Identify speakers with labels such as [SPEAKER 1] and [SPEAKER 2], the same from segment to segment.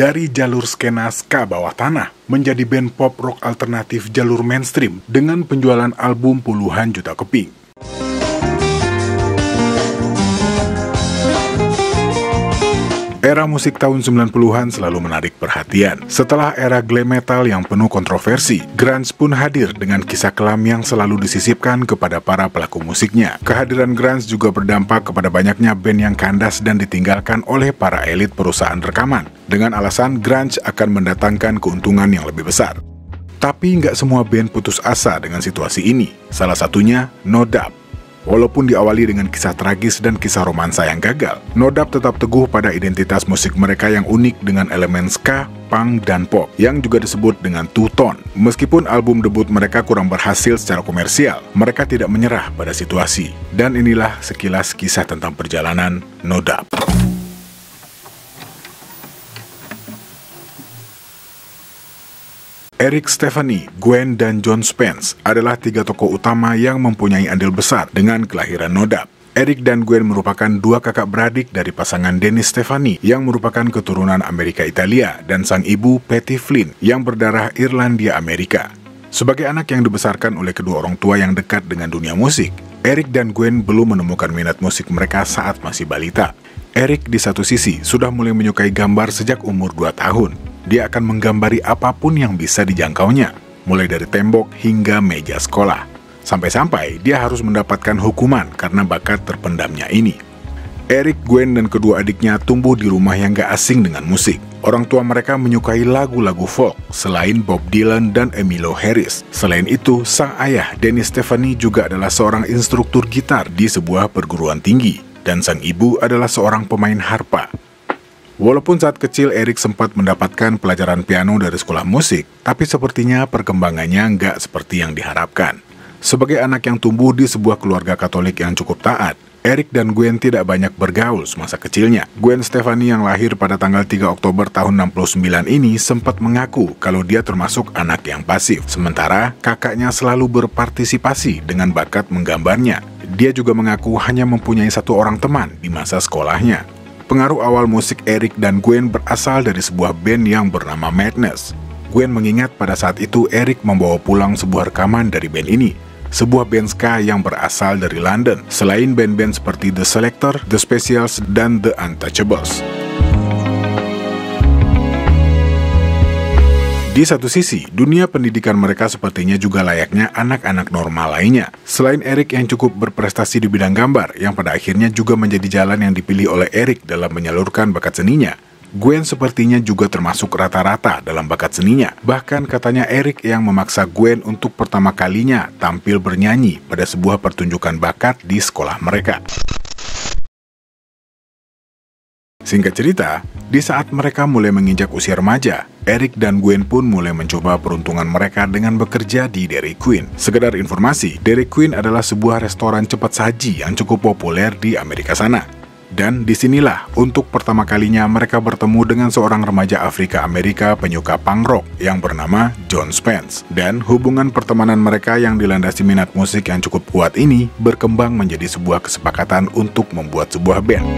[SPEAKER 1] dari jalur skena ska bawah tanah menjadi band pop rock alternatif jalur mainstream dengan penjualan album puluhan juta keping. Era musik tahun 90-an selalu menarik perhatian. Setelah era glam metal yang penuh kontroversi, grunge pun hadir dengan kisah kelam yang selalu disisipkan kepada para pelaku musiknya. Kehadiran grunge juga berdampak kepada banyaknya band yang kandas dan ditinggalkan oleh para elit perusahaan rekaman, dengan alasan grunge akan mendatangkan keuntungan yang lebih besar. Tapi nggak semua band putus asa dengan situasi ini. Salah satunya No Doubt. Walaupun diawali dengan kisah tragis dan kisah romansa yang gagal, No Doubt tetap teguh pada identitas musik mereka yang unik dengan elemen ska, punk, dan pop, yang juga disebut dengan two-tone. Meskipun album debut mereka kurang berhasil secara komersial, mereka tidak menyerah pada situasi. Dan inilah sekilas kisah tentang perjalanan No Doubt. Eric Stefani, Gwen, dan John Spence adalah tiga tokoh utama yang mempunyai andil besar dengan kelahiran No Doubt. Eric dan Gwen merupakan dua kakak beradik dari pasangan Dennis Stefani yang merupakan keturunan Amerika Italia dan sang ibu Patty Flynn yang berdarah Irlandia Amerika. Sebagai anak yang dibesarkan oleh kedua orang tua yang dekat dengan dunia musik, Eric dan Gwen belum menemukan minat musik mereka saat masih balita. Eric di satu sisi sudah mulai menyukai gambar sejak umur 2 tahun. Dia akan menggambari apapun yang bisa dijangkaunya, mulai dari tembok hingga meja sekolah. Sampai-sampai dia harus mendapatkan hukuman karena bakat terpendamnya ini. Eric, Gwen, dan kedua adiknya tumbuh di rumah yang gak asing dengan musik. Orang tua mereka menyukai lagu-lagu folk, selain Bob Dylan dan Emmylou Harris. Selain itu, sang ayah, Dennis Stefani, juga adalah seorang instruktur gitar di sebuah perguruan tinggi. Dan sang ibu adalah seorang pemain harpa. Walaupun saat kecil Eric sempat mendapatkan pelajaran piano dari sekolah musik, tapi sepertinya perkembangannya nggak seperti yang diharapkan. Sebagai anak yang tumbuh di sebuah keluarga Katolik yang cukup taat, Eric dan Gwen tidak banyak bergaul semasa kecilnya. Gwen Stefani yang lahir pada tanggal 3 Oktober tahun 69 ini sempat mengaku kalau dia termasuk anak yang pasif. Sementara kakaknya selalu berpartisipasi dengan bakat menggambarnya. Dia juga mengaku hanya mempunyai satu orang teman di masa sekolahnya. Pengaruh awal musik Eric dan Gwen berasal dari sebuah band yang bernama Madness. Gwen mengingat pada saat itu Eric membawa pulang sebuah rekaman dari band ini, sebuah band ska yang berasal dari London, selain band-band seperti The Selecter, The Specials, dan The Untouchables. Di satu sisi, dunia pendidikan mereka sepertinya juga layaknya anak-anak normal lainnya. Selain Eric yang cukup berprestasi di bidang gambar, yang pada akhirnya juga menjadi jalan yang dipilih oleh Eric dalam menyalurkan bakat seninya, Gwen sepertinya juga termasuk rata-rata dalam bakat seninya. Bahkan katanya Eric yang memaksa Gwen untuk pertama kalinya tampil bernyanyi pada sebuah pertunjukan bakat di sekolah mereka. Singkat cerita, di saat mereka mulai menginjak usia remaja, Eric dan Gwen pun mulai mencoba peruntungan mereka dengan bekerja di Dairy Queen. Sekedar informasi, Dairy Queen adalah sebuah restoran cepat saji yang cukup populer di Amerika sana. Dan disinilah untuk pertama kalinya mereka bertemu dengan seorang remaja Afrika Amerika penyuka punk rock yang bernama John Spence. Dan hubungan pertemanan mereka yang dilandasi minat musik yang cukup kuat ini berkembang menjadi sebuah kesepakatan untuk membuat sebuah band.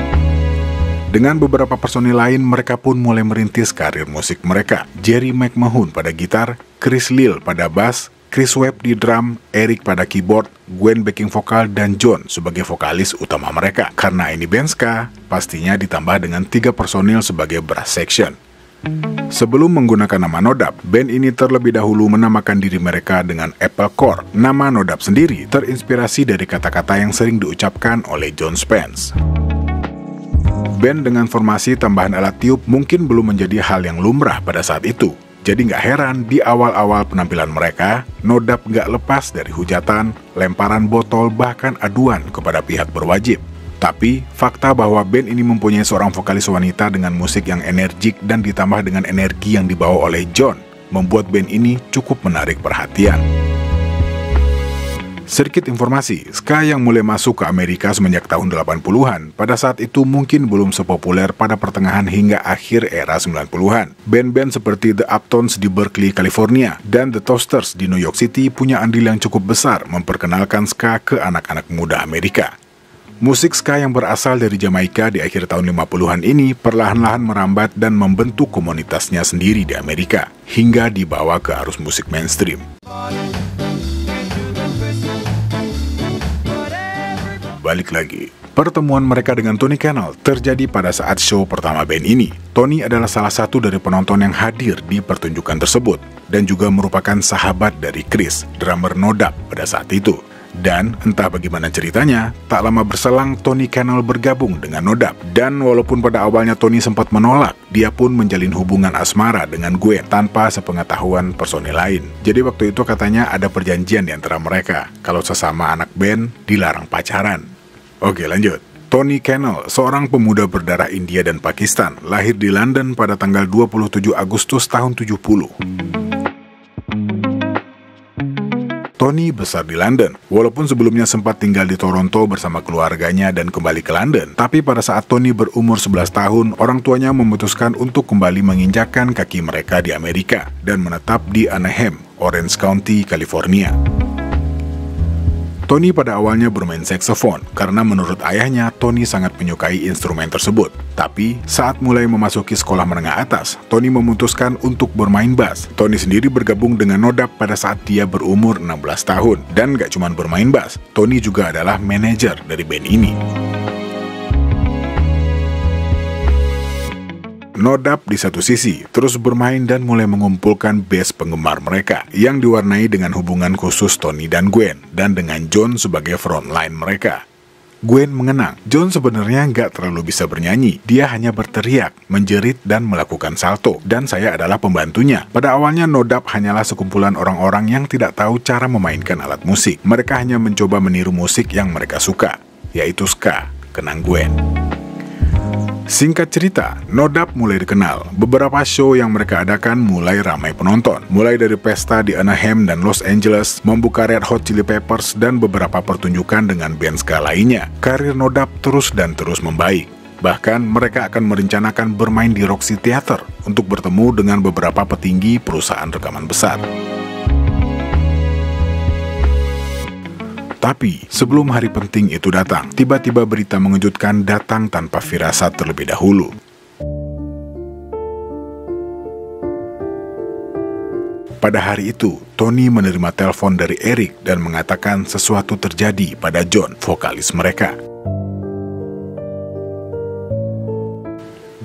[SPEAKER 1] Dengan beberapa personil lain, mereka pun mulai merintis karir musik mereka. Jerry McMahon pada gitar, Chris Lille pada bass, Chris Webb di drum, Eric pada keyboard, Gwen backing vokal, dan John sebagai vokalis utama mereka. Karena ini band ska, pastinya ditambah dengan 3 personil sebagai brass section. Sebelum menggunakan nama No Doubt, band ini terlebih dahulu menamakan diri mereka dengan Apple Core. Nama No Doubt sendiri terinspirasi dari kata-kata yang sering diucapkan oleh John Spence. Band dengan formasi tambahan alat tiup mungkin belum menjadi hal yang lumrah pada saat itu. Jadi nggak heran di awal-awal penampilan mereka, No Doubt nggak lepas dari hujatan, lemparan botol, bahkan aduan kepada pihak berwajib. Tapi, fakta bahwa band ini mempunyai seorang vokalis wanita dengan musik yang energik dan ditambah dengan energi yang dibawa oleh John, membuat band ini cukup menarik perhatian. Sedikit informasi, ska yang mulai masuk ke Amerika semenjak tahun 80-an, pada saat itu mungkin belum sepopuler pada pertengahan hingga akhir era 90-an. Band-band seperti The Uptones di Berkeley, California, dan The Toasters di New York City punya andil yang cukup besar memperkenalkan ska ke anak-anak muda Amerika. Musik ska yang berasal dari Jamaika di akhir tahun 50-an ini perlahan-lahan merambat dan membentuk komunitasnya sendiri di Amerika, hingga dibawa ke arus musik mainstream. Balik lagi, pertemuan mereka dengan Tony Cannell terjadi pada saat show pertama band ini. Tony adalah salah satu dari penonton yang hadir di pertunjukan tersebut, dan juga merupakan sahabat dari Chris, drummer No Doubt pada saat itu. Dan entah bagaimana ceritanya, tak lama berselang Tony Cannell bergabung dengan No Doubt. Dan walaupun pada awalnya Tony sempat menolak, dia pun menjalin hubungan asmara dengan Gwen tanpa sepengetahuan personil lain. Jadi waktu itu katanya ada perjanjian di antara mereka, kalau sesama anak band dilarang pacaran. Oke, lanjut. Tony Cannell, seorang pemuda berdarah India dan Pakistan, lahir di London pada tanggal 27 Agustus tahun 70. Tony besar di London, walaupun sebelumnya sempat tinggal di Toronto bersama keluarganya dan kembali ke London. Tapi pada saat Tony berumur 11 tahun, orang tuanya memutuskan untuk kembali menginjakkan kaki mereka di Amerika dan menetap di Anaheim, Orange County, California. Tony pada awalnya bermain saksofon, karena menurut ayahnya, Tony sangat menyukai instrumen tersebut. Tapi, saat mulai memasuki sekolah menengah atas, Tony memutuskan untuk bermain bass. Tony sendiri bergabung dengan No Doubt pada saat dia berumur 16 tahun. Dan gak cuma bermain bass, Tony juga adalah manajer dari band ini. No Doubt di satu sisi terus bermain dan mulai mengumpulkan base penggemar mereka yang diwarnai dengan hubungan khusus Tony dan Gwen, dan dengan John sebagai frontline mereka. Gwen mengenang, John sebenarnya nggak terlalu bisa bernyanyi, dia hanya berteriak, menjerit, dan melakukan salto, dan saya adalah pembantunya. Pada awalnya No Doubt hanyalah sekumpulan orang-orang yang tidak tahu cara memainkan alat musik. Mereka hanya mencoba meniru musik yang mereka suka, yaitu ska, kenang Gwen. Singkat cerita, No Doubt mulai dikenal. Beberapa show yang mereka adakan mulai ramai penonton. Mulai dari pesta di Anaheim dan Los Angeles, membuka Red Hot Chili Peppers, dan beberapa pertunjukan dengan band ska lainnya. Karir No Doubt terus dan terus membaik. Bahkan mereka akan merencanakan bermain di Roxy Theater untuk bertemu dengan beberapa petinggi perusahaan rekaman besar. Tapi, sebelum hari penting itu datang, tiba-tiba berita mengejutkan datang tanpa firasat terlebih dahulu. Pada hari itu, Tony menerima telepon dari Eric dan mengatakan sesuatu terjadi pada John, vokalis mereka.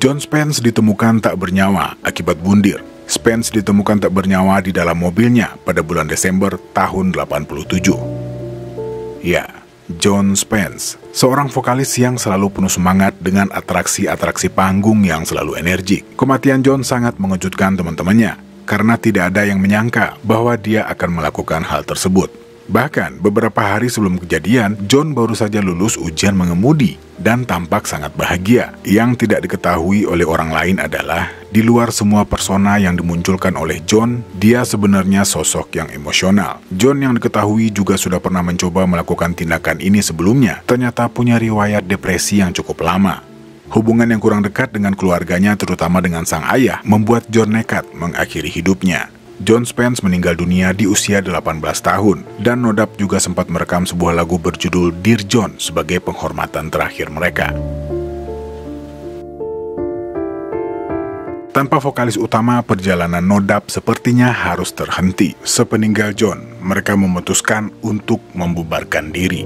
[SPEAKER 1] John Spence ditemukan tak bernyawa akibat bundir. Spence ditemukan tak bernyawa di dalam mobilnya pada bulan Desember tahun 87. Ya, John Spence, seorang vokalis yang selalu penuh semangat dengan atraksi-atraksi panggung yang selalu energik. Kematian John sangat mengejutkan teman-temannya, karena tidak ada yang menyangka bahwa dia akan melakukan hal tersebut. Bahkan, beberapa hari sebelum kejadian, John baru saja lulus ujian mengemudi dan tampak sangat bahagia. Yang tidak diketahui oleh orang lain adalah, di luar semua persona yang dimunculkan oleh John, dia sebenarnya sosok yang emosional. John yang diketahui juga sudah pernah mencoba melakukan tindakan ini sebelumnya, ternyata punya riwayat depresi yang cukup lama. Hubungan yang kurang dekat dengan keluarganya, terutama dengan sang ayah, membuat John nekat mengakhiri hidupnya. John Spence meninggal dunia di usia 18 tahun, dan No Doubt juga sempat merekam sebuah lagu berjudul Dear John sebagai penghormatan terakhir mereka. Tanpa vokalis utama, perjalanan No Doubt sepertinya harus terhenti. Sepeninggal John, mereka memutuskan untuk membubarkan diri.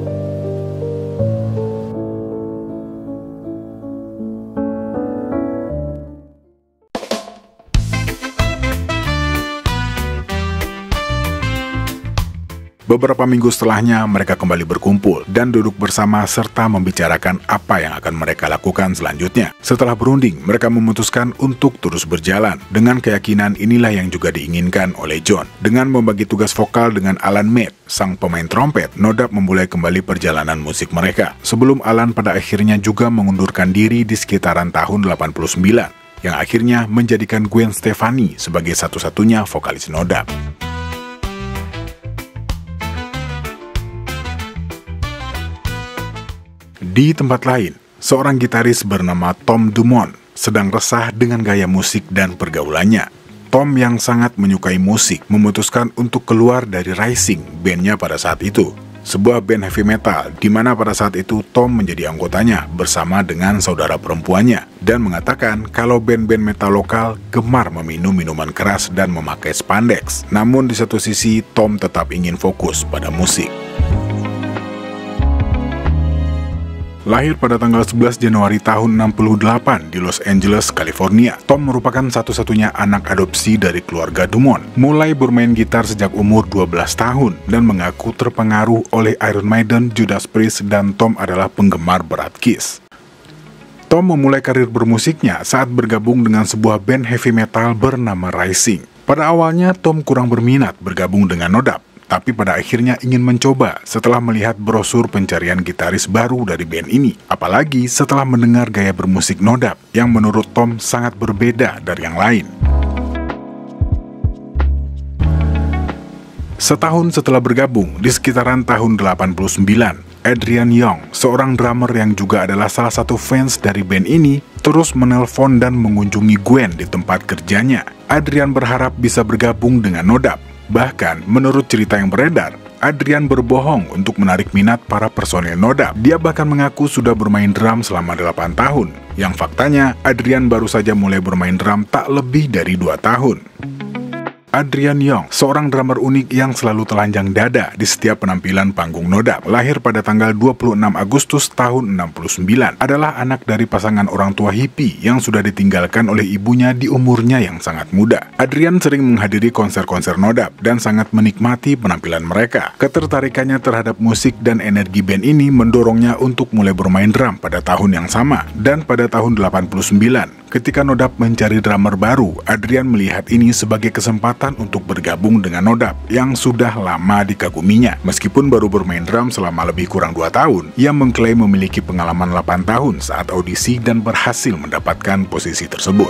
[SPEAKER 1] Beberapa minggu setelahnya, mereka kembali berkumpul dan duduk bersama serta membicarakan apa yang akan mereka lakukan selanjutnya. Setelah berunding, mereka memutuskan untuk terus berjalan. Dengan keyakinan inilah yang juga diinginkan oleh John. Dengan membagi tugas vokal dengan Alan Mead, sang pemain trompet, No Doubt memulai kembali perjalanan musik mereka. Sebelum Alan pada akhirnya juga mengundurkan diri di sekitaran tahun 89, yang akhirnya menjadikan Gwen Stefani sebagai satu-satunya vokalis No Doubt. Di tempat lain, seorang gitaris bernama Tom Dumont sedang resah dengan gaya musik dan pergaulannya. Tom yang sangat menyukai musik memutuskan untuk keluar dari Rising, bandnya pada saat itu. sebuah band heavy metal di mana pada saat itu Tom menjadi anggotanya bersama dengan saudara perempuannya, dan mengatakan kalau band-band metal lokal gemar meminum minuman keras dan memakai spandex. Namun di satu sisi Tom tetap ingin fokus pada musik. Lahir pada tanggal 11 Januari tahun 68 di Los Angeles, California, Tom merupakan satu-satunya anak adopsi dari keluarga Dumont. Mulai bermain gitar sejak umur 12 tahun dan mengaku terpengaruh oleh Iron Maiden, Judas Priest, dan Tom adalah penggemar berat Kiss. Tom memulai karir bermusiknya saat bergabung dengan sebuah band heavy metal bernama Rising. Pada awalnya Tom kurang berminat bergabung dengan Nodab, tapi pada akhirnya ingin mencoba setelah melihat brosur pencarian gitaris baru dari band ini. Apalagi setelah mendengar gaya bermusik Nodab yang menurut Tom sangat berbeda dari yang lain. Setahun setelah bergabung, di sekitaran tahun 89, Adrian Young, seorang drummer yang juga adalah salah satu fans dari band ini, terus menelpon dan mengunjungi Gwen di tempat kerjanya. Adrian berharap bisa bergabung dengan Nodab. Bahkan, menurut cerita yang beredar, Adrian berbohong untuk menarik minat para personel Nodab. Dia bahkan mengaku sudah bermain drum selama 8 tahun. Yang faktanya, Adrian baru saja mulai bermain drum tak lebih dari 2 tahun. Adrian Young, seorang drummer unik yang selalu telanjang dada di setiap penampilan panggung Nodab, lahir pada tanggal 26 Agustus tahun 69, adalah anak dari pasangan orang tua hippie yang sudah ditinggalkan oleh ibunya di umurnya yang sangat muda. Adrian sering menghadiri konser-konser Nodab dan sangat menikmati penampilan mereka. Ketertarikannya terhadap musik dan energi band ini mendorongnya untuk mulai bermain drum pada tahun yang sama. Dan pada tahun 89, ketika Nodab mencari drummer baru, Adrian melihat ini sebagai kesempatan untuk bergabung dengan Nodab yang sudah lama dikaguminya. Meskipun baru bermain drum selama lebih kurang 2 tahun, ia mengklaim memiliki pengalaman 8 tahun saat audisi dan berhasil mendapatkan posisi tersebut.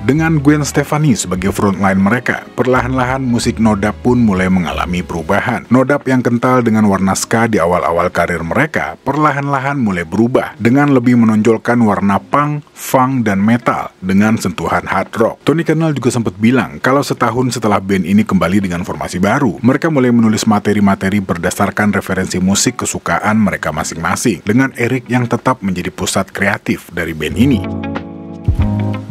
[SPEAKER 1] Dengan Gwen Stefani sebagai frontline mereka, perlahan-lahan musik Nodab pun mulai mengalami perubahan. Nodab yang kental dengan warna ska di awal-awal karir mereka, perlahan-lahan mulai berubah dengan lebih menonjolkan warna punk, funk, dan metal dengan sentuhan hard rock. Tony Kanal juga sempat bilang kalau setahun setelah band ini kembali dengan formasi baru, mereka mulai menulis materi-materi berdasarkan referensi musik kesukaan mereka masing-masing, dengan Eric yang tetap menjadi pusat kreatif dari band ini.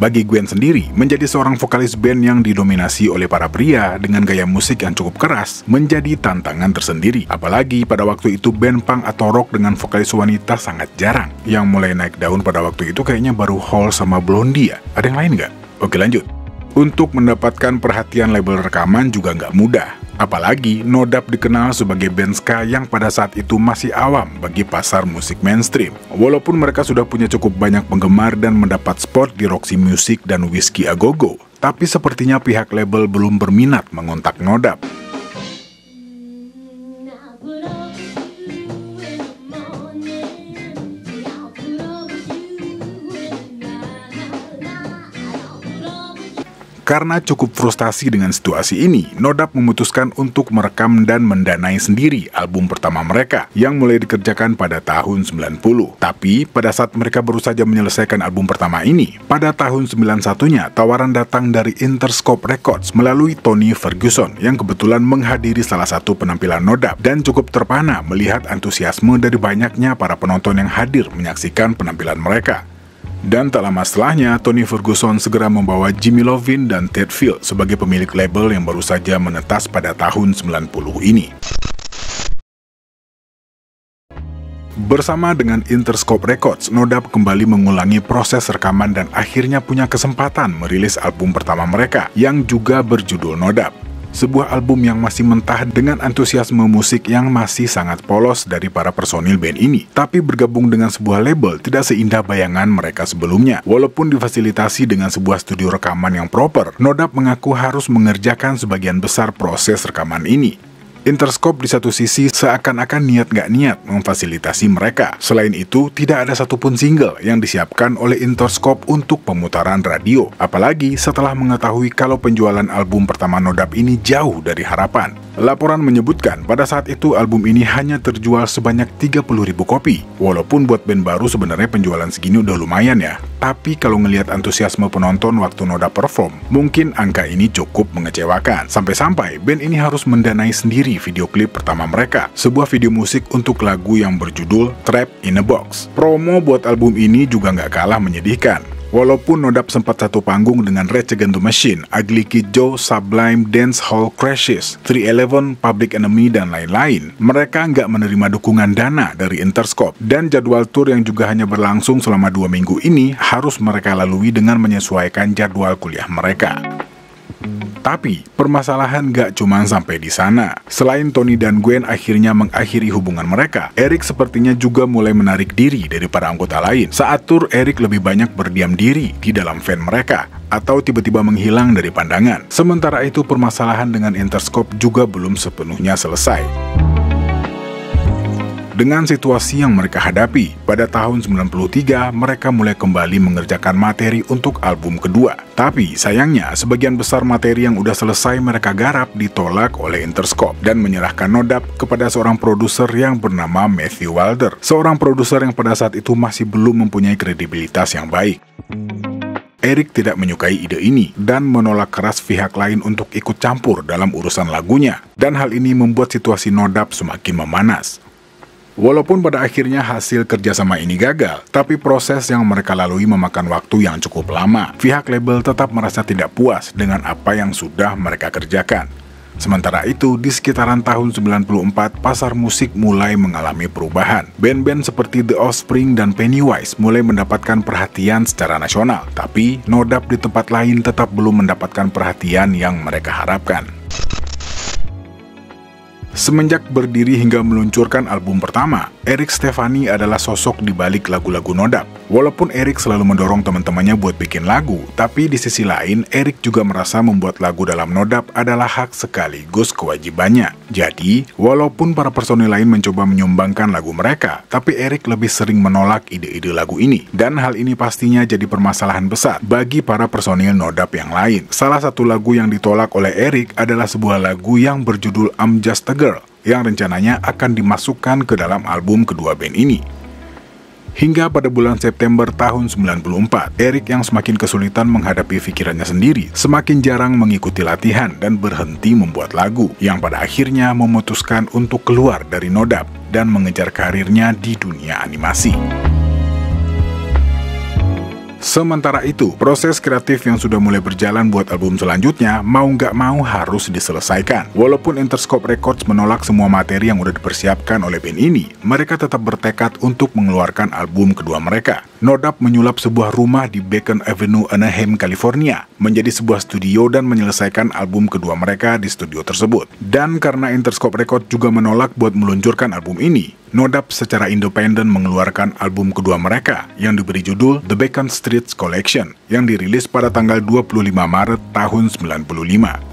[SPEAKER 1] Bagi Gwen sendiri, menjadi seorang vokalis band yang didominasi oleh para pria dengan gaya musik yang cukup keras menjadi tantangan tersendiri. Apalagi pada waktu itu band punk atau rock dengan vokalis wanita sangat jarang. Yang mulai naik daun pada waktu itu kayaknya baru Hall sama Blondie ya. Ada yang lain nggak? Oke, lanjut. Untuk mendapatkan perhatian label rekaman juga nggak mudah. Apalagi Nodab dikenal sebagai band ska yang pada saat itu masih awam bagi pasar musik mainstream. Walaupun mereka sudah punya cukup banyak penggemar dan mendapat spot di Roxy Music dan Whiskey A Go Go, tapi sepertinya pihak label belum berminat mengontak Nodab. Karena cukup frustasi dengan situasi ini, Nodab memutuskan untuk merekam dan mendanai sendiri album pertama mereka yang mulai dikerjakan pada tahun 90. Tapi pada saat mereka baru saja menyelesaikan album pertama ini, pada tahun 91-nya tawaran datang dari Interscope Records melalui Tony Ferguson yang kebetulan menghadiri salah satu penampilan Nodab dan cukup terpana melihat antusiasme dari banyaknya para penonton yang hadir menyaksikan penampilan mereka. Dan tak lama setelahnya, Tony Ferguson segera membawa Jimmy Iovine dan Ted Field sebagai pemilik label yang baru saja menetas pada tahun 90 ini. Bersama dengan Interscope Records, Nodab kembali mengulangi proses rekaman dan akhirnya punya kesempatan merilis album pertama mereka yang juga berjudul Nodab. Sebuah album yang masih mentah dengan antusiasme musik yang masih sangat polos dari para personil band ini. Tapi bergabung dengan sebuah label tidak seindah bayangan mereka sebelumnya. Walaupun difasilitasi dengan sebuah studio rekaman yang proper, Nodab mengaku harus mengerjakan sebagian besar proses rekaman ini. Interscope di satu sisi seakan-akan niat gak niat memfasilitasi mereka. Selain itu, tidak ada satupun single yang disiapkan oleh Interscope untuk pemutaran radio. Apalagi setelah mengetahui kalau penjualan album pertama Nodab ini jauh dari harapan. Laporan menyebutkan pada saat itu album ini hanya terjual sebanyak 30.000 kopi. Walaupun buat band baru sebenarnya penjualan segini udah lumayan ya. Tapi kalau ngelihat antusiasme penonton waktu Nodap perform, mungkin angka ini cukup mengecewakan. Sampai-sampai band ini harus mendanai sendiri video klip pertama mereka, sebuah video musik untuk lagu yang berjudul Trap in a Box. Promo buat album ini juga nggak kalah menyedihkan. Walaupun Nodap sempat satu panggung dengan Rage Against the Machine, Ugly Kid Joe, Sublime, Dance Hall Crashes, 311, Public Enemy, dan lain-lain, mereka nggak menerima dukungan dana dari Interscope, dan jadwal tour yang juga hanya berlangsung selama 2 minggu ini harus mereka lalui dengan menyesuaikan jadwal kuliah mereka. Tapi, permasalahan gak cuma sampai di sana. Selain Tony dan Gwen akhirnya mengakhiri hubungan mereka, Eric sepertinya juga mulai menarik diri dari para anggota lain. Saat tur, Eric lebih banyak berdiam diri di dalam van mereka, atau tiba-tiba menghilang dari pandangan. Sementara itu, permasalahan dengan Interscope juga belum sepenuhnya selesai. Dengan situasi yang mereka hadapi, pada tahun 93 mereka mulai kembali mengerjakan materi untuk album kedua. Tapi sayangnya, sebagian besar materi yang udah selesai mereka garap ditolak oleh Interscope dan menyerahkan Nodap kepada seorang produser yang bernama Matthew Wilder. Seorang produser yang pada saat itu masih belum mempunyai kredibilitas yang baik. Eric tidak menyukai ide ini dan menolak keras pihak lain untuk ikut campur dalam urusan lagunya. Dan hal ini membuat situasi Nodap semakin memanas. Walaupun pada akhirnya hasil kerjasama ini gagal, tapi proses yang mereka lalui memakan waktu yang cukup lama. Pihak label tetap merasa tidak puas dengan apa yang sudah mereka kerjakan. Sementara itu, di sekitaran tahun 94, pasar musik mulai mengalami perubahan. Band-band seperti The Offspring dan Pennywise mulai mendapatkan perhatian secara nasional, tapi Nodap di tempat lain tetap belum mendapatkan perhatian yang mereka harapkan. Semenjak berdiri hingga meluncurkan album pertama, Eric Stefani adalah sosok di balik lagu-lagu Nodap. Walaupun Eric selalu mendorong teman-temannya buat bikin lagu, tapi di sisi lain, Eric juga merasa membuat lagu dalam Nodap adalah hak sekaligus kewajibannya. Jadi, walaupun para personil lain mencoba menyumbangkan lagu mereka, tapi Eric lebih sering menolak ide-ide lagu ini. Dan hal ini pastinya jadi permasalahan besar bagi para personil Nodap yang lain. Salah satu lagu yang ditolak oleh Eric adalah sebuah lagu yang berjudul I'm Just a Girl, yang rencananya akan dimasukkan ke dalam album kedua band ini. Hingga pada bulan September tahun 94, Eric yang semakin kesulitan menghadapi pikirannya sendiri, semakin jarang mengikuti latihan dan berhenti membuat lagu, yang pada akhirnya memutuskan untuk keluar dari Nodap dan mengejar karirnya di dunia animasi. Sementara itu, proses kreatif yang sudah mulai berjalan buat album selanjutnya mau nggak mau harus diselesaikan. Walaupun Interscope Records menolak semua materi yang udah dipersiapkan oleh band ini, mereka tetap bertekad untuk mengeluarkan album kedua mereka. Nodap menyulap sebuah rumah di Beacon Avenue, Anaheim, California, menjadi sebuah studio dan menyelesaikan album kedua mereka di studio tersebut. Dan karena Interscope Records juga menolak buat meluncurkan album ini, Nodap secara independen mengeluarkan album kedua mereka yang diberi judul The Beacon Streets Collection yang dirilis pada tanggal 25 Maret tahun 95.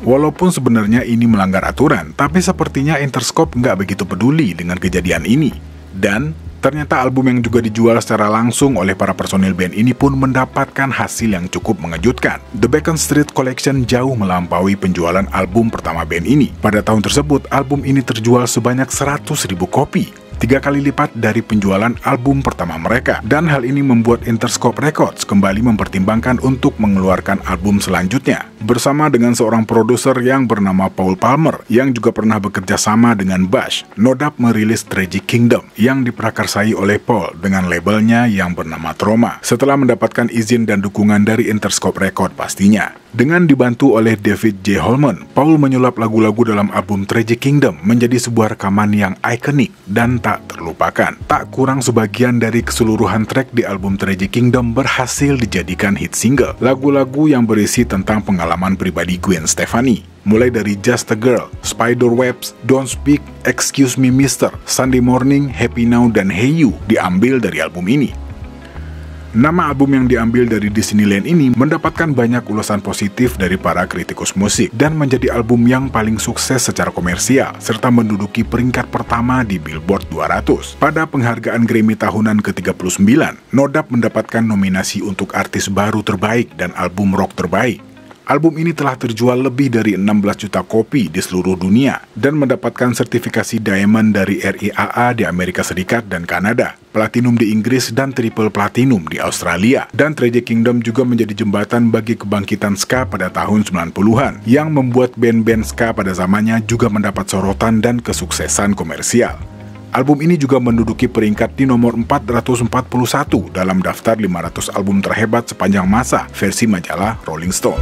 [SPEAKER 1] Walaupun sebenarnya ini melanggar aturan, tapi sepertinya Interscope nggak begitu peduli dengan kejadian ini. Dan ternyata album yang juga dijual secara langsung oleh para personil band ini pun mendapatkan hasil yang cukup mengejutkan. The Beacon Street Collection jauh melampaui penjualan album pertama band ini. Pada tahun tersebut, album ini terjual sebanyak 100.000 kopi. 3 kali lipat dari penjualan album pertama mereka. Dan hal ini membuat Interscope Records kembali mempertimbangkan untuk mengeluarkan album selanjutnya bersama dengan seorang produser yang bernama Paul Palmer yang juga pernah bekerja sama dengan Bush. Nodap merilis Tragic Kingdom yang diprakarsai oleh Paul dengan labelnya yang bernama Troma setelah mendapatkan izin dan dukungan dari Interscope Records pastinya. Dengan dibantu oleh David J. Holman, Paul menyulap lagu-lagu dalam album Tragic Kingdom menjadi sebuah rekaman yang ikonik dan tak terlupakan. Tak kurang sebagian dari keseluruhan track di album Tragic Kingdom berhasil dijadikan hit single. Lagu-lagu yang berisi tentang pengalaman pribadi Gwen Stefani, mulai dari Just a Girl, Spiderwebs, Don't Speak, Excuse Me Mister, Sunday Morning, Happy Now, dan Hey You diambil dari album ini. Nama album yang diambil dari Disneyland ini mendapatkan banyak ulasan positif dari para kritikus musik dan menjadi album yang paling sukses secara komersial serta menduduki peringkat pertama di Billboard 200. Pada penghargaan Grammy tahunan ke-39, Nodap mendapatkan nominasi untuk artis baru terbaik dan album rock terbaik. Album ini telah terjual lebih dari 16 juta kopi di seluruh dunia dan mendapatkan sertifikasi Diamond dari RIAA di Amerika Serikat dan Kanada, Platinum di Inggris, dan Triple Platinum di Australia. Dan Tragic Kingdom juga menjadi jembatan bagi kebangkitan ska pada tahun 90-an, yang membuat band-band ska pada zamannya juga mendapat sorotan dan kesuksesan komersial. Album ini juga menduduki peringkat di nomor 441 dalam daftar 500 album terhebat sepanjang masa versi majalah Rolling Stone.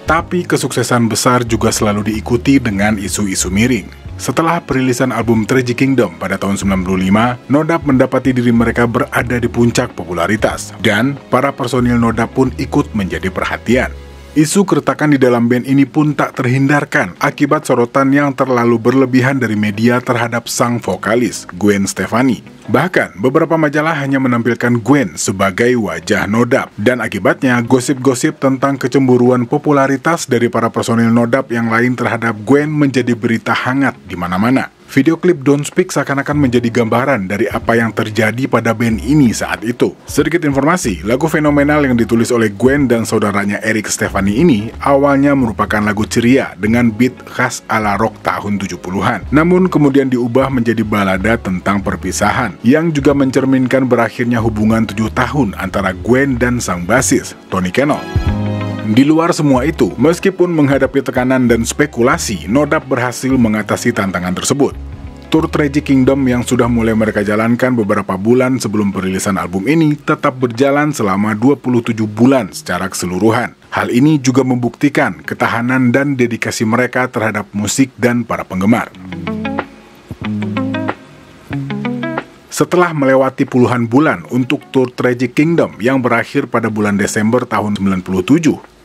[SPEAKER 1] Tapi kesuksesan besar juga selalu diikuti dengan isu-isu miring. Setelah perilisan album Tragic Kingdom pada tahun 95, No Doubt mendapati diri mereka berada di puncak popularitas, dan para personil No Doubt pun ikut menjadi perhatian. Isu keretakan di dalam band ini pun tak terhindarkan akibat sorotan yang terlalu berlebihan dari media terhadap sang vokalis, Gwen Stefani. Bahkan, beberapa majalah hanya menampilkan Gwen sebagai wajah No Doubt, dan akibatnya gosip-gosip tentang kecemburuan popularitas dari para personil No Doubt yang lain terhadap Gwen menjadi berita hangat di mana-mana. Video klip Don't Speak seakan-akan menjadi gambaran dari apa yang terjadi pada band ini saat itu. Sedikit informasi, lagu fenomenal yang ditulis oleh Gwen dan saudaranya Eric Stefani ini awalnya merupakan lagu ceria dengan beat khas ala rock tahun 70-an. Namun kemudian diubah menjadi balada tentang perpisahan, yang juga mencerminkan berakhirnya hubungan 7 tahun antara Gwen dan sang basis, Tony Kanal. Di luar semua itu, meskipun menghadapi tekanan dan spekulasi, No Doubt berhasil mengatasi tantangan tersebut. Tour Tragic Kingdom yang sudah mulai mereka jalankan beberapa bulan sebelum perilisan album ini tetap berjalan selama 27 bulan secara keseluruhan. Hal ini juga membuktikan ketahanan dan dedikasi mereka terhadap musik dan para penggemar. Setelah melewati puluhan bulan untuk Tour Tragic Kingdom yang berakhir pada bulan Desember tahun 97,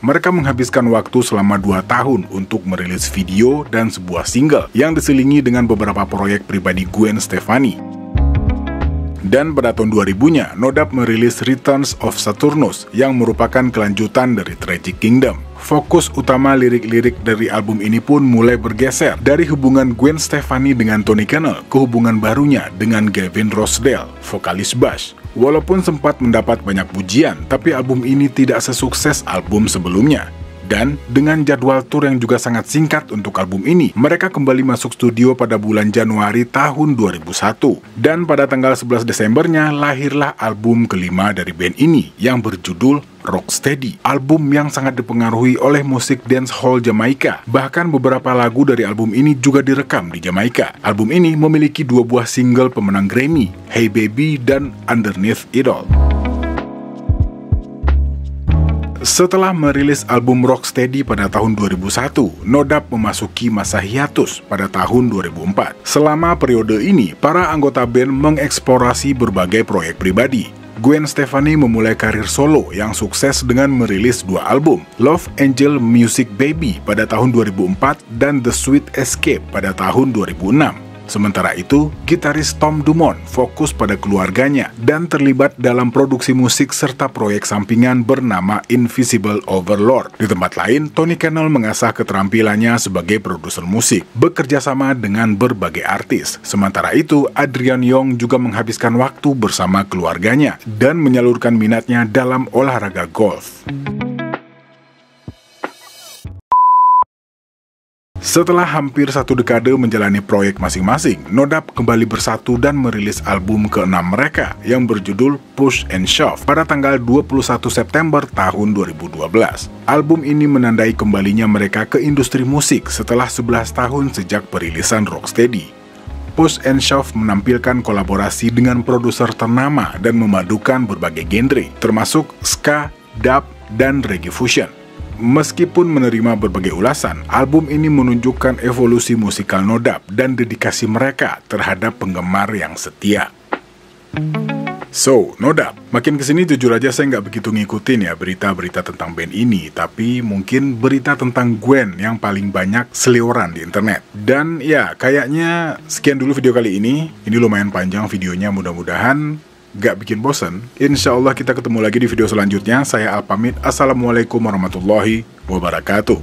[SPEAKER 1] mereka menghabiskan waktu selama 2 tahun untuk merilis video dan sebuah single yang diselingi dengan beberapa proyek pribadi Gwen Stefani. Dan pada tahun 2000-nya, No Doubt merilis Returns of Saturnus yang merupakan kelanjutan dari Tragic Kingdom. Fokus utama lirik-lirik dari album ini pun mulai bergeser dari hubungan Gwen Stefani dengan Tony Kanal ke hubungan barunya dengan Gavin Rossdale, vokalis bass. Walaupun sempat mendapat banyak pujian, tapi album ini tidak sesukses album sebelumnya. Dan dengan jadwal tur yang juga sangat singkat untuk album ini, mereka kembali masuk studio pada bulan Januari tahun 2001. Dan pada tanggal 11 Desembernya lahirlah album kelima dari band ini yang berjudul Rocksteady, album yang sangat dipengaruhi oleh musik dancehall Jamaika. Bahkan beberapa lagu dari album ini juga direkam di Jamaika. Album ini memiliki 2 buah single pemenang Grammy, Hey Baby dan Underneath It All. Setelah merilis album Rocksteady pada tahun 2001, No Doubt memasuki masa hiatus pada tahun 2004. Selama periode ini, para anggota band mengeksplorasi berbagai proyek pribadi. Gwen Stefani memulai karir solo yang sukses dengan merilis 2 album, Love Angel Music Baby pada tahun 2004 dan The Sweet Escape pada tahun 2006. Sementara itu, gitaris Tom Dumont fokus pada keluarganya dan terlibat dalam produksi musik serta proyek sampingan bernama Invisible Overlord. Di tempat lain, Tony Kanal mengasah keterampilannya sebagai produser musik, bekerja sama dengan berbagai artis. Sementara itu, Adrian Young juga menghabiskan waktu bersama keluarganya dan menyalurkan minatnya dalam olahraga golf. Setelah hampir 1 dekade menjalani proyek masing-masing, No Doubt kembali bersatu dan merilis album ke-6 mereka yang berjudul Push and Shove pada tanggal 21 September tahun 2012. Album ini menandai kembalinya mereka ke industri musik setelah 11 tahun sejak perilisan Rocksteady. Push and Shove menampilkan kolaborasi dengan produser ternama dan memadukan berbagai genre, termasuk ska, dub, dan reggae fusion. Meskipun menerima berbagai ulasan, album ini menunjukkan evolusi musikal No Doubt dan dedikasi mereka terhadap penggemar yang setia. So, No Doubt, makin kesini jujur aja saya nggak begitu ngikutin ya berita-berita tentang band ini, tapi mungkin berita tentang Gwen yang paling banyak seliweran di internet. Dan ya, kayaknya sekian dulu video kali ini. Ini lumayan panjang videonya, mudah-mudahan gak bikin bosen. Insya Allah kita ketemu lagi di video selanjutnya. Saya Al pamit. Assalamualaikum warahmatullahi wabarakatuh.